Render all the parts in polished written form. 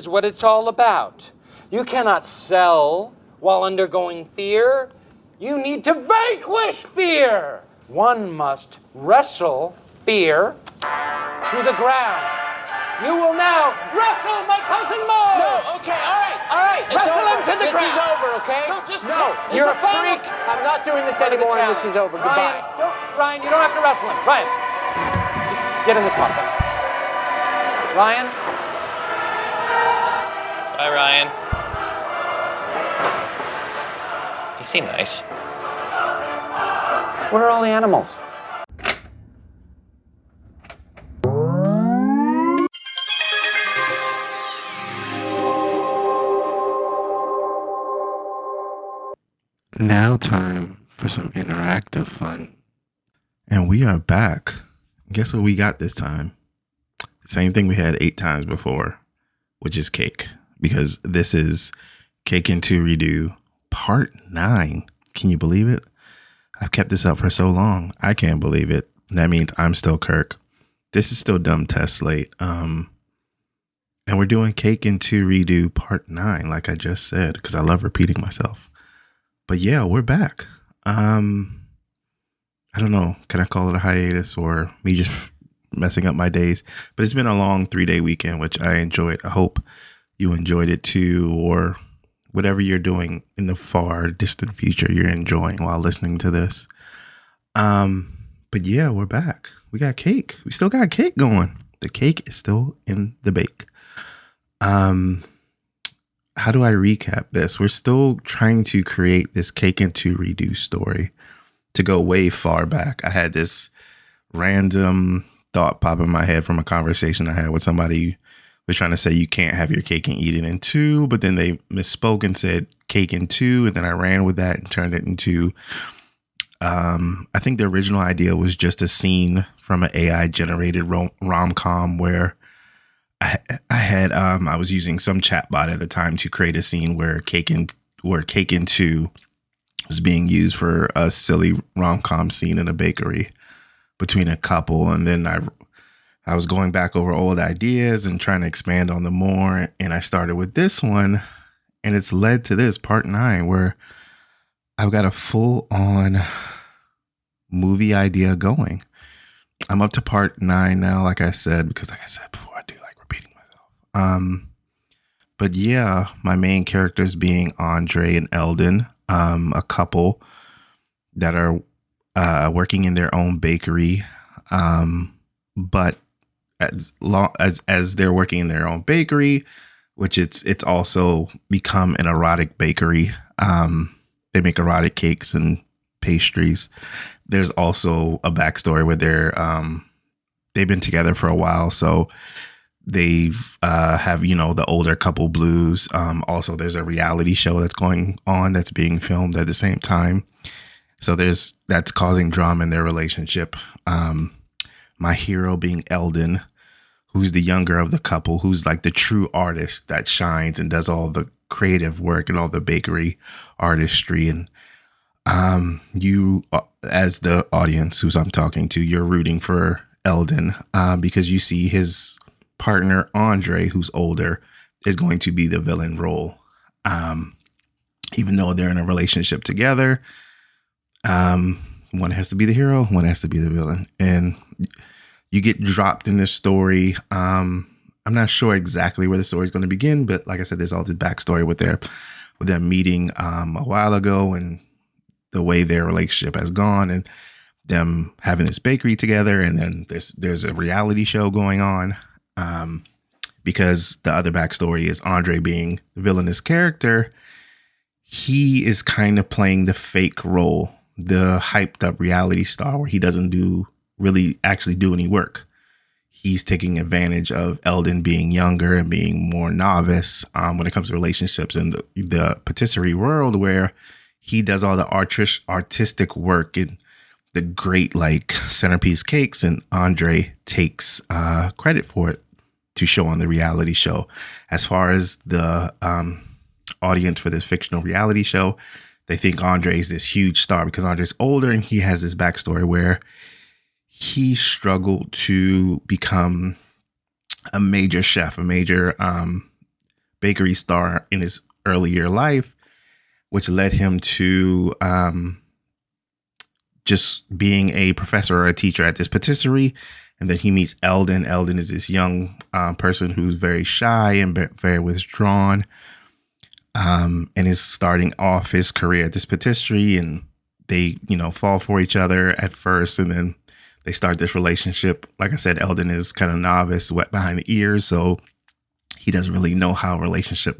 what it's all about. You cannot sell while undergoing fear. You need to vanquish fear. One must wrestle fear to the ground. You will now wrestle my cousin Mo! No, okay, all right. Wrestle him to the ground. This is over, okay? No, you're a freak. I'm not doing this anymore, and this is over. Goodbye. Ryan, you don't have to wrestle him. Ryan, just get in the coffin. Ryan? Bye, Ryan. You seem nice. Where are all the animals? Now time for some interactive fun. And we are back. Guess what we got this time? Same thing we had 8 times before, which is cake. Because this is Cake and 2 Redo Part 9. Can you believe it? I've kept this up for so long. I can't believe it. That means I'm still Kirk. This is still Dumb Test Slate. And we're doing Cake and 2 Redo Part 9, like I just said, because I love repeating myself. But yeah, we're back. I don't know. Can I call it a hiatus or me just messing up my days? But it's been a long 3-day weekend, which I enjoyed. I hope you enjoyed it too, or whatever you're doing in the far distant future you're enjoying while listening to this. But yeah, we're back. We got cake. We still got cake going. The cake is still in the bake. How do I recap this? We're still trying to create this Cake and 2 Redo story to go way far back. I had this random thought pop in my head from a conversation I had with somebody who was trying to say you can't have your cake and eat it in two, but then they misspoke and said cake and 2, and then I ran with that and turned it into I think the original idea was just a scene from an AI generated rom-com where I was using some chatbot at the time to create a scene where Cake and 2 was being used for a silly rom-com scene in a bakery between a couple. And then I was going back over old ideas and trying to expand on them more. And I started with this one, and it's led to this Part 9, where I've got a full on movie idea going. I'm up to Part 9 now, like I said, because like I said before, I do like repeating myself. But yeah, my main characters being Andrey and Eldin, a couple that are working in their own bakery. But as they're working in their own bakery, which it's also become an erotic bakery. They make erotic cakes and pastries. There's also a backstory where they've been together for a while, so they have the older couple blues. Also, there's a reality show that's going on that's being filmed at the same time, so that's causing drama in their relationship. My hero being Eldin, who's the younger of the couple, who's like the true artist that shines and does all the creative work and all the bakery artistry. And you, as the audience who's I'm talking to, you're rooting for Eldin because you see his partner Andrey, who's older, is going to be the villain role. Even though they're in a relationship together, one has to be the hero, one has to be the villain, and you get dropped in this story. I'm not sure exactly where the story is going to begin, but like I said, there's all the backstory with them meeting a while ago and the way their relationship has gone, and them having this bakery together, and then there's a reality show going on. Because the other backstory is Andrey being the villainous character. He is kind of playing the fake role, the hyped up reality star where he doesn't really actually do any work. He's taking advantage of Eldin being younger and being more novice when it comes to relationships in the patisserie world, where he does all the artistic work and the great like centerpiece cakes, and Andrey takes credit for it to show on the reality show. As far as the audience for this fictional reality show, they think Andrey is this huge star because Andrey's older, and he has this backstory where he struggled to become a major chef, a major bakery star in his earlier life, which led him to just being a professor or a teacher at this patisserie. And then he meets Eldin. Eldin is this young person who's very shy and very withdrawn, and is starting off his career at this patisserie. And they, fall for each other at first, and then they start this relationship. Like I said, Eldin is kind of novice, wet behind the ears, so he doesn't really know how relationships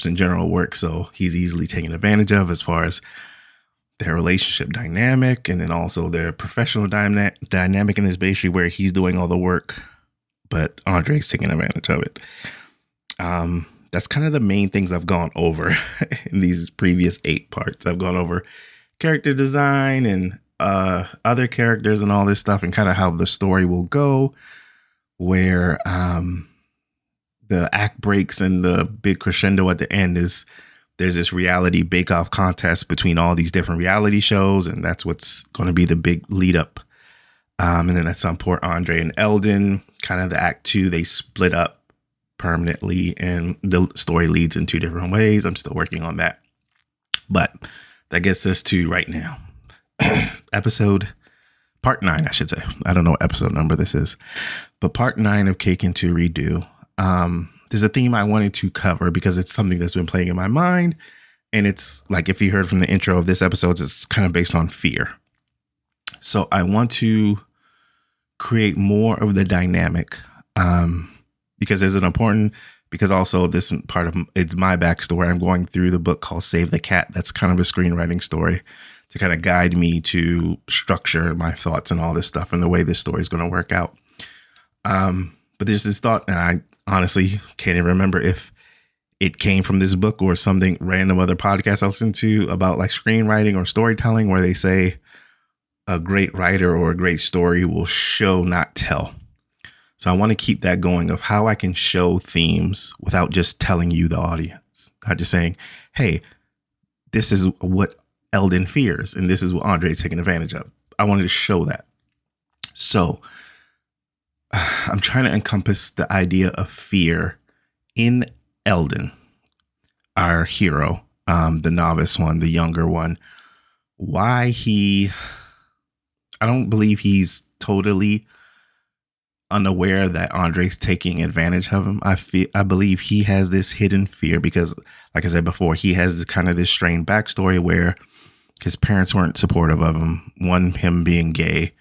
in general work. So he's easily taken advantage of as far as their relationship dynamic, and then also their professional dynamic in this bakery where he's doing all the work, but Andrey's taking advantage of it. That's kind of the main things I've gone over in these previous 8 parts. I've gone over character design and other characters and all this stuff, and kind of how the story will go, where the act breaks and the big crescendo at the end is there's this reality bake-off contest between all these different reality shows, and that's what's going to be the big lead up. And then at some point, Andrey and Eldin, kind of the act 2, they split up permanently, and the story leads in 2 different ways. I'm still working on that, but that gets us to right now. Part 9, I should say. I don't know what episode number this is, but part 9 of Cake Into Redo. There's a theme I wanted to cover because it's something that's been playing in my mind. And it's like, if you heard from the intro of this episode, it's kind of based on fear. So I want to create more of the dynamic, because there's an important, because also this part of it's my backstory. I'm going through the book called Save the Cat. That's kind of a screenwriting story to kind of guide me to structure my thoughts and all this stuff and the way this story is going to work out. But there's this thought, and I honestly can't even remember if it came from this book or something random other podcast I listened to about like screenwriting or storytelling, where they say a great writer or a great story will show, not tell. So I want to keep that going of how I can show themes without just telling you, the audience, not just saying, hey, this is what Eldin fears and this is what Andrey is taking advantage of. I wanted to show that. So I'm trying to encompass the idea of fear in Eldin, our hero, the novice one, the younger one. I don't believe he's totally unaware that Andrey's taking advantage of him. I believe he has this hidden fear because, like I said before, he has this strained backstory where his parents weren't supportive of him. 1, him being gay.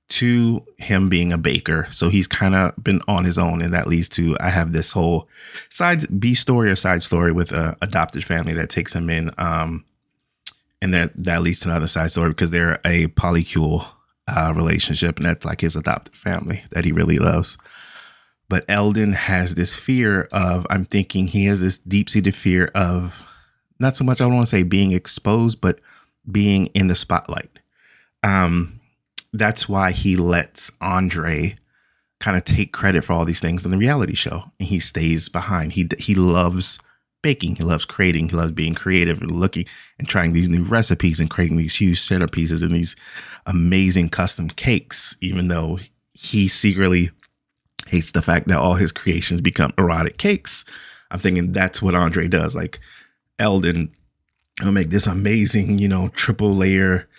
2, him being a baker. So he's kind of been on his own. And that leads to, I have this whole side story with a adopted family that takes him in. And that leads to another side story because they're a polycule relationship. And that's like his adopted family that he really loves. But Eldin has this fear of, I'm thinking he has this deep-seated fear of, not so much, I don't want to say being exposed, but being in the spotlight. That's why he lets Andrey kind of take credit for all these things in the reality show. And he stays behind. He loves baking. He loves creating. He loves being creative and looking and trying these new recipes and creating these huge centerpieces and these amazing custom cakes, even though he secretly hates the fact that all his creations become erotic cakes. I'm thinking that's what Andrey does. Like Eldin will make this amazing, triple layer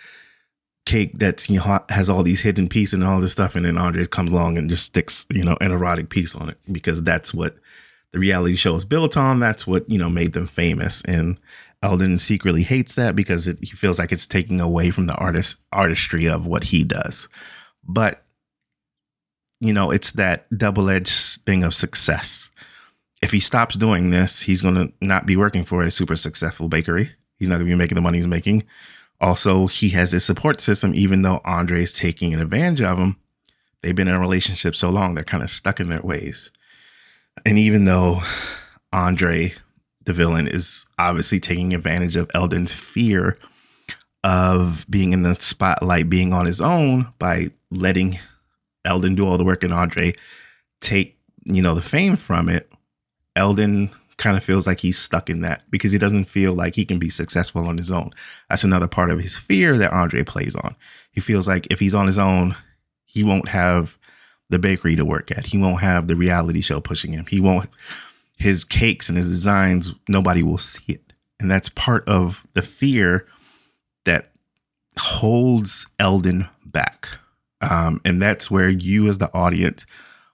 cake that's, has all these hidden pieces and all this stuff. And then Andrey comes along and just sticks, an erotic piece on it because that's what the reality show is built on. That's what, made them famous. And Eldin secretly hates that because he feels like it's taking away from the artistry of what he does. But, it's that double-edged thing of success. If he stops doing this, he's going to not be working for a super successful bakery. He's not going to be making the money he's making. Also, he has this support system, even though Andrey is taking advantage of him. They've been in a relationship so long, they're kind of stuck in their ways. And even though Andrey, the villain, is obviously taking advantage of Eldin's fear of being in the spotlight, being on his own by letting Eldin do all the work and Andrey take, the fame from it, Eldin kind of feels like he's stuck in that because he doesn't feel like he can be successful on his own. That's another part of his fear that Andrey plays on. He feels like if he's on his own, he won't have the bakery to work at. He won't have the reality show pushing him. He won't his cakes and his designs, nobody will see it. And that's part of the fear that holds Eldin back. And that's where you as the audience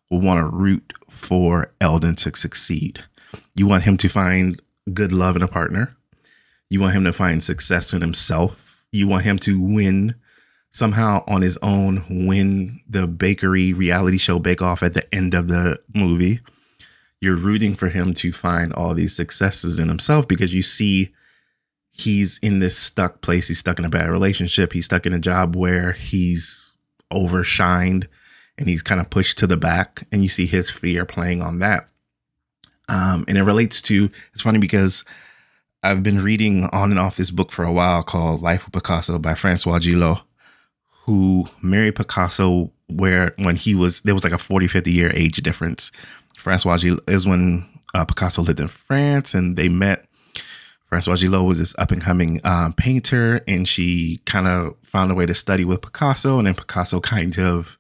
will want to root for Eldin to succeed. You want him to find good love in a partner. You want him to find success in himself. You want him to win somehow on his own, win the bakery reality show Bake Off at the end of the movie. You're rooting for him to find all these successes in himself because you see he's in this stuck place. He's stuck in a bad relationship. He's stuck in a job where he's overshined and he's kind of pushed to the back. And you see his fear playing on that. And it relates to, it's funny because I've been reading on and off this book for a while called Life of Picasso by Francois Gillot, who married Picasso there was like a 40, 50 year age difference. Francois Gillot is when Picasso lived in France and they met. Francois Gillot was this up and coming painter, and she kind of found a way to study with Picasso. And then Picasso kind of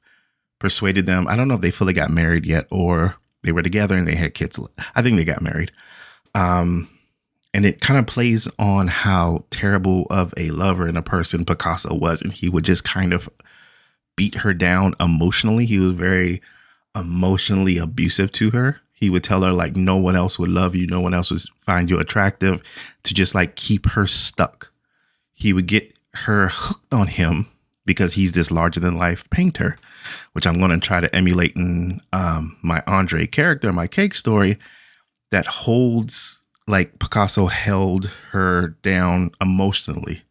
persuaded them. I don't know if they fully got married yet or they were together and they had kids. I think they got married. And it kind of plays on how terrible of a lover and a person Picasso was. And he would just kind of beat her down emotionally. He was very emotionally abusive to her. He would tell her like no one else would love you. No one else would find you attractive, to just like keep her stuck. He would get her hooked on him because he's this larger than life painter, which I'm going to try to emulate in my Andrey character, my cake story, that holds like Picasso held her down emotionally.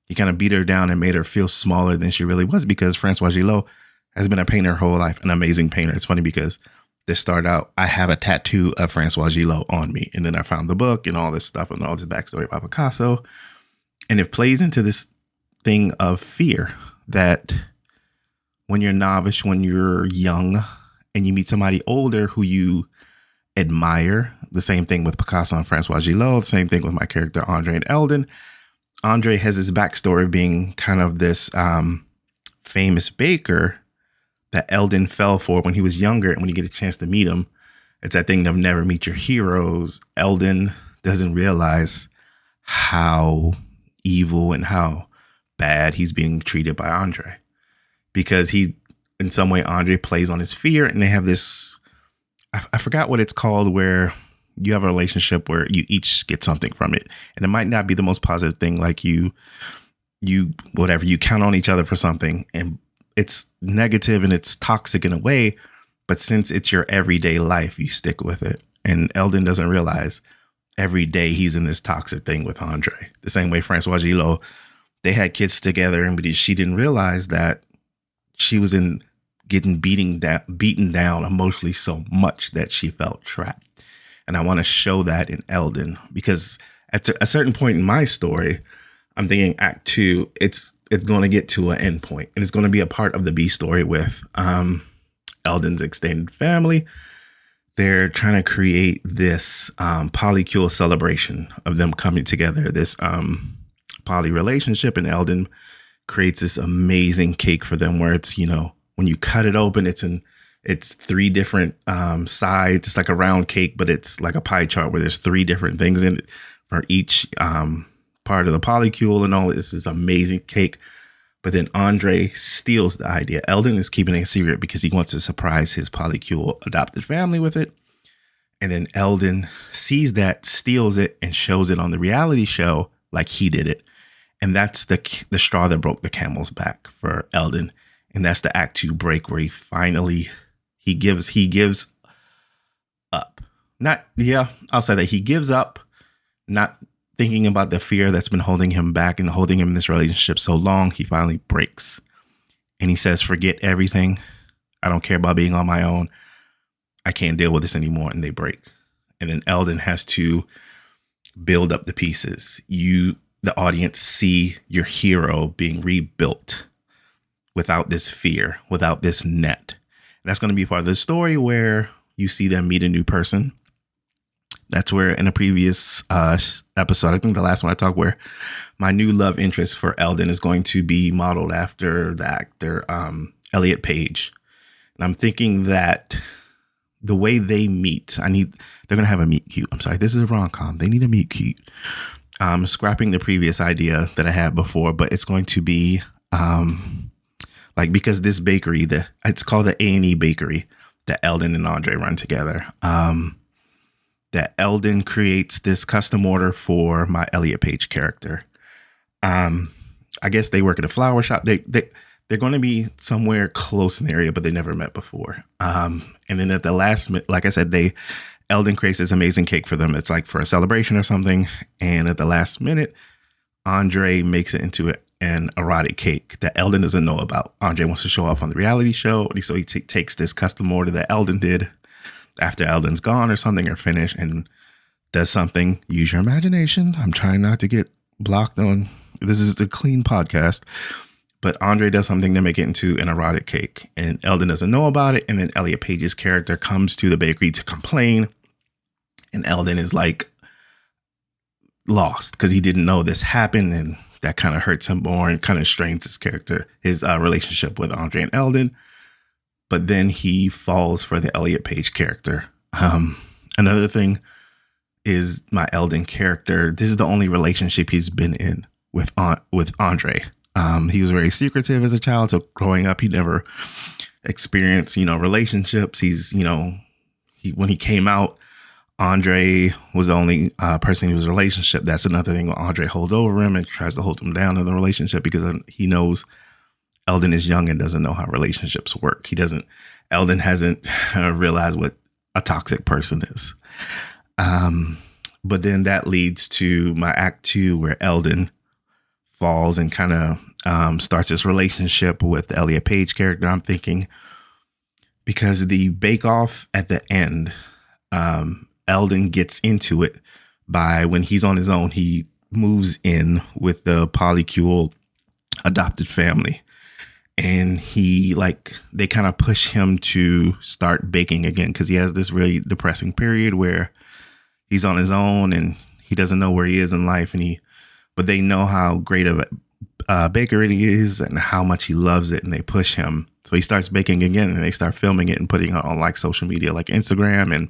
He kind of beat her down and made her feel smaller than she really was, because Francois Gillot has been a painter her whole life, an amazing painter. It's funny because this started out, I have a tattoo of Francois Gillot on me. And then I found the book and all this stuff and all this backstory about Picasso. And it plays into this thing of fear that when you're novice, when you're young and you meet somebody older who you admire, the same thing with Picasso and Francois Gillot, the same thing with my character, Andrey and Eldin. Andrey has his backstory of being kind of this famous baker that Eldin fell for when he was younger. And when you get a chance to meet him, it's that thing of never meet your heroes. Eldin doesn't realize how evil and how bad he's being treated by Andrey, because he, in some way, Andrey plays on his fear. And they have this, I forgot what it's called, where you have a relationship where you each get something from it. And it might not be the most positive thing, like you whatever, you count on each other for something and it's negative and it's toxic in a way, but since it's your everyday life, you stick with it. And Eldin doesn't realize every day he's in this toxic thing with Andrey. The same way Francois Gillot, they had kids together, and she didn't realize that she was getting beaten down emotionally so much that she felt trapped. And I want to show that in Eldin, because at a certain point in my story, I'm thinking Act 2, it's going to get to an end point, and it's going to be a part of the B story with Eldin's extended family. They're trying to create this polycule celebration of them coming together, this poly relationship, and Eldin creates this amazing cake for them where it's, when you cut it open, it's 3 different sides. It's like a round cake, but it's like a pie chart where there's 3 different things in it for each part of the polycule, and all this is amazing cake. But then Andrey steals the idea. Eldin is keeping it a secret because he wants to surprise his polycule adopted family with it. And then Eldin sees that, steals it, and shows it on the reality show like he did it. And that's the straw that broke the camel's back for Eldin. And that's the Act 2 break where he gives up. I'll say that he gives up, not thinking about the fear that's been holding him back and holding him in this relationship so long. He finally breaks and he says, forget everything. I don't care about being on my own. I can't deal with this anymore. And they break. And then Eldin has to build up the pieces. The audience, see your hero being rebuilt without this fear, without this net. And that's going to be part of the story where you see them meet a new person. That's where in a previous episode, I think the last one I talked, where my new love interest for Eldin is going to be modeled after the actor Elliot Page. And I'm thinking that the way they meet. They're going to have a meet cute. I'm sorry. This is a rom-com. They need a meet cute. Scrapping the previous idea that I had before, but it's going to be like, because this bakery, it's called the A&E bakery that Eldin and Andrey run together. That Eldin creates this custom order for my Elliot Page character. I guess they work at a flower shop. They're going to be somewhere close in the area, but they never met before. And then at the last minute, like I said, Eldin creates this amazing cake for them. It's like for a celebration or something. And at the last minute, Andrey makes it into an erotic cake that Eldin doesn't know about. Andrey wants to show off on the reality show. So he takes this custom order that Eldin did after Eldin's gone or something, or finished, and does something. Use your imagination. I'm trying not to get blocked on. This is a clean podcast. But Andrey does something to make it into an erotic cake, and Eldin doesn't know about it. And then Elliot Page's character comes to the bakery to complain, and Eldin is like lost because he didn't know this happened, and that kind of hurts him more and kind of strains his relationship with Andrey and Eldin. But then he falls for the Elliot Page character. Another thing is my Eldin character. This is the only relationship he's been in with Andrey. He was very secretive as a child. So growing up, he never experienced, relationships. When he came out, Andrey was the only person in his relationship. That's another thing. Andrey holds over him and tries to hold him down in the relationship because he knows Eldin is young and doesn't know how relationships work. Eldin hasn't realized what a toxic person is. But then that leads to my act 2, where Eldin falls and kind of starts this relationship with the Elliot Page character. I'm thinking, because the bake off at the end, Eldin gets into it by, when he's on his own, he moves in with the polycule adopted family. And they kind of push him to start baking again, because he has this really depressing period where he's on his own and he doesn't know where he is in life. But they know how great of a baker he is and how much he loves it, and they push him. So he starts baking again, and they start filming it and putting it on like social media, like Instagram and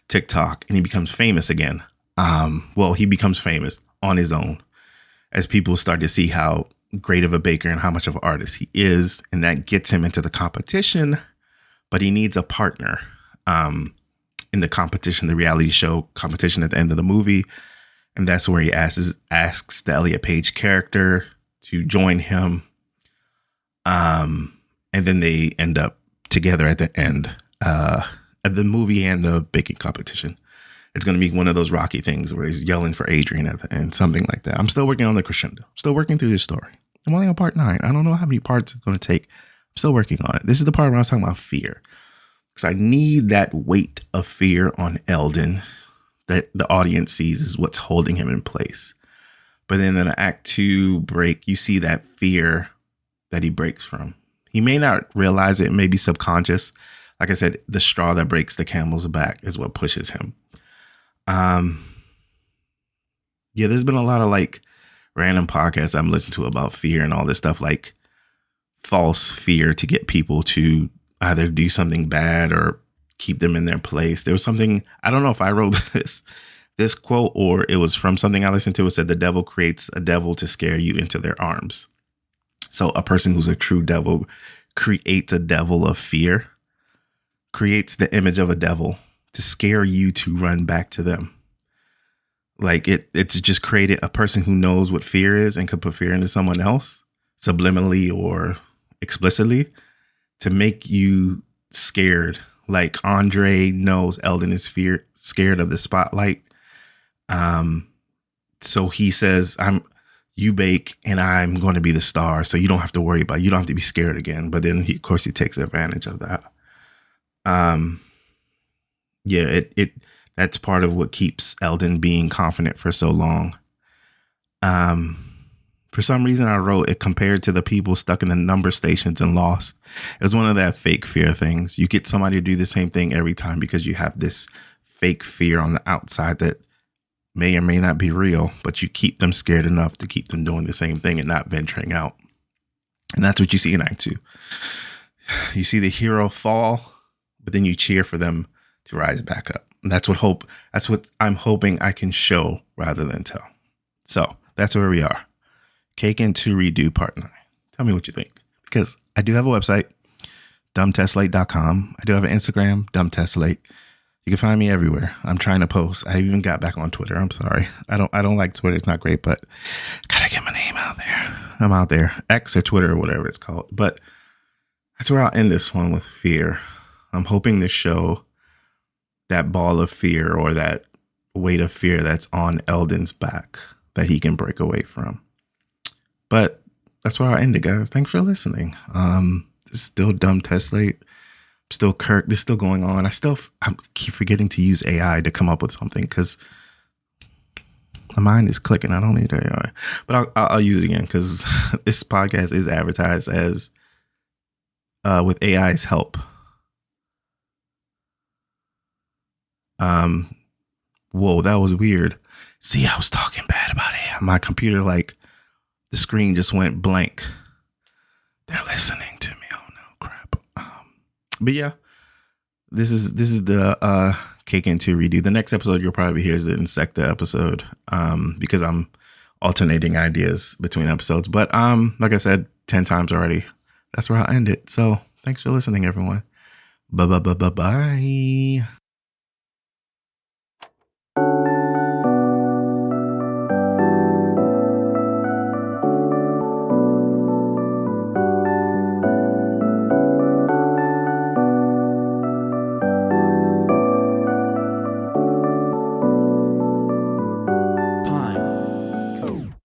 TikTok, and he becomes famous again. He becomes famous on his own as people start to see how great of a baker and how much of an artist he is. And that gets him into the competition, but he needs a partner in the competition, the reality show competition at the end of the movie. And that's where he asks the Elliot Page character to join him. And then they end up together at the end of the movie and the baking competition. It's going to be one of those Rocky things where he's yelling for Adrian at the end, something like that. I'm still working on the crescendo. I'm still working through this story. I'm only on part 9. I don't know how many parts it's going to take. I'm still working on it. This is the part where I was talking about fear, because I need that weight of fear on Eldin that the audience sees is what's holding him in place. But then in the act 2 break, you see that fear that he breaks from. He may not realize it, may be subconscious. Like I said, the straw that breaks the camel's back is what pushes him. There's been a lot of like random podcasts I'm listening to about fear and all this stuff, like false fear to get people to either do something bad or keep them in their place. There was something, I don't know if I wrote this quote or it was from something I listened to. It said, the devil creates a devil to scare you into their arms. So a person who's a true devil creates a devil of fear, creates the image of a devil to scare you to run back to them. Like it's just created a person who knows what fear is and could put fear into someone else subliminally or explicitly to make you scared. Like Andrey knows Eldin is scared of the spotlight. So he says, you bake and I'm going to be the star. So you don't have to worry about it. You don't have to be scared again. But then he takes advantage of that. That's part of what keeps Eldin being confident for so long. For some reason, I wrote it compared to the people stuck in the number stations and lost. It was one of that fake fear things. You get somebody to do the same thing every time because you have this fake fear on the outside that may or may not be real, but you keep them scared enough to keep them doing the same thing and not venturing out. And that's what you see in Act 2. You see the hero fall, but then you cheer for them to rise back up. And that's what I'm hoping I can show rather than tell. So that's where we are. Kaken to redo part 9. Tell me what you think, because I do have a website, dumbtestlate.com. I do have an Instagram, dumbtestlate. You can find me everywhere. I'm trying to post. I even got back on Twitter. I'm sorry. I don't like Twitter. It's not great, but gotta get my name out there. I'm out there. X or Twitter or whatever it's called. But that's where I'll end this one with fear. I'm hoping to show that ball of fear or that weight of fear that's on Eldin's back that he can break away from. But that's where I'll end it, guys. Thanks for listening. This is still Dumb Testlate. Still Kirk. This is still going on. I keep forgetting to use AI to come up with something because my mind is clicking. I don't need AI, but I'll use it again because this podcast is advertised as with AI's help. Whoa, that was weird. See, I was talking bad about AI. My computer, like the screen just went blank. They're listening to me. Oh no, crap. But yeah, this is the Kaken to redo. The next episode you'll probably hear is the Insecta episode, because I'm alternating ideas between episodes. But like I said 10 times already, that's where I'll end it. So thanks for listening, everyone. Bye.